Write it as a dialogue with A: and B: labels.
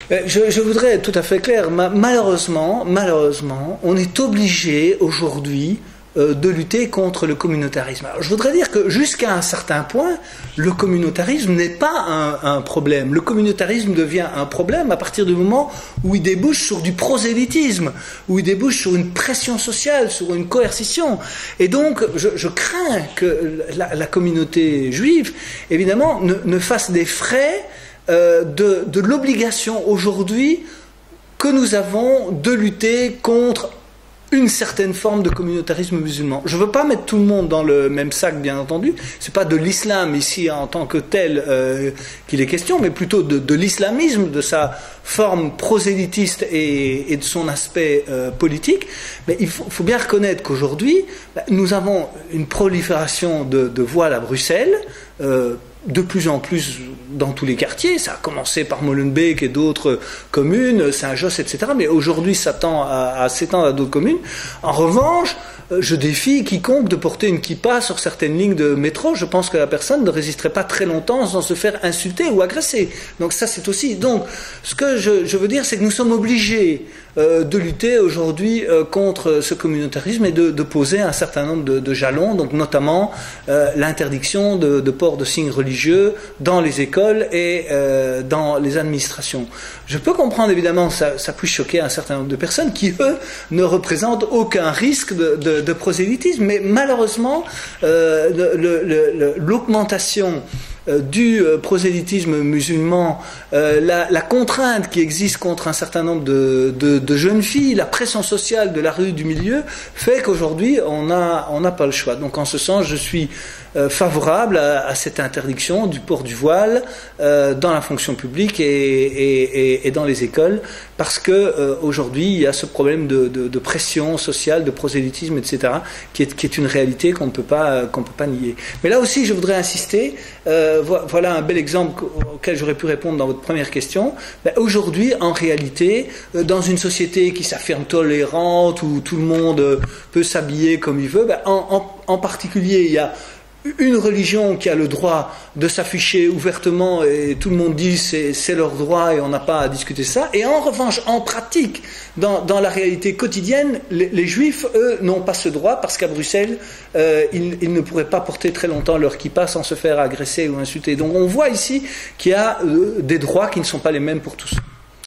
A: Je voudrais être tout à fait clair. Malheureusement, on est obligé aujourd'hui de lutter contre le communautarisme. Alors, je voudrais dire que jusqu'à un certain point, le communautarisme n'est pas un problème. Le communautarisme devient un problème à partir du moment où il débouche sur du prosélytisme, où il débouche sur une pression sociale, sur une coercition. Et donc, je crains que la communauté juive, évidemment, ne fasse des frais de l'obligation aujourd'hui que nous avons de lutter contre une certaine forme de communautarisme musulman. Je ne veux pas mettre tout le monde dans le même sac, bien entendu. Ce n'est pas de l'islam ici en tant que tel qu'il est question, mais plutôt de l'islamisme, de sa forme prosélytiste et de son aspect politique. Mais il faut bien reconnaître qu'aujourd'hui, nous avons une prolifération de voiles à Bruxelles, de plus en plus dans tous les quartiers. Ça a commencé par Molenbeek et d'autres communes, Saint-Josse, etc. Mais aujourd'hui, ça tend à s'étendre à d'autres communes. En revanche, je défie quiconque de porter une kippa sur certaines lignes de métro. Je pense que la personne ne résisterait pas très longtemps sans se faire insulter ou agresser. Donc ça, c'est aussi... Donc, ce que je veux dire, c'est que nous sommes obligés de lutter aujourd'hui contre ce communautarisme et de poser un certain nombre de jalons, donc notamment l'interdiction de port de signes religieux dans les écoles et dans les administrations. Je peux comprendre évidemment ça puisse choquer un certain nombre de personnes qui, eux, ne représentent aucun risque de prosélytisme, mais malheureusement l'augmentation du prosélytisme musulman, la contrainte qui existe contre un certain nombre de jeunes filles, la pression sociale de la rue du milieu, fait qu'aujourd'hui on n'a pas le choix. Donc en ce sens, je suis favorable à cette interdiction du port du voile dans la fonction publique et dans les écoles, parce que aujourd'hui il y a ce problème de pression sociale, de prosélytisme, etc., qui est une réalité qu'on ne peut pas nier. Mais là aussi, je voudrais insister. Voilà un bel exemple auquel j'aurais pu répondre dans votre première question. Aujourd'hui, en réalité, dans une société qui s'affirme tolérante, où tout le monde peut s'habiller comme il veut, en particulier, il y a une religion qui a le droit de s'afficher ouvertement et tout le monde dit c'est leur droit et on n'a pas à discuter ça. Et en revanche, en pratique, dans la réalité quotidienne, les juifs, eux, n'ont pas ce droit parce qu'à Bruxelles, ils ne pourraient pas porter très longtemps leur kippa sans se faire agresser ou insulter. Donc on voit ici qu'il y a des droits qui ne sont pas les mêmes pour tous.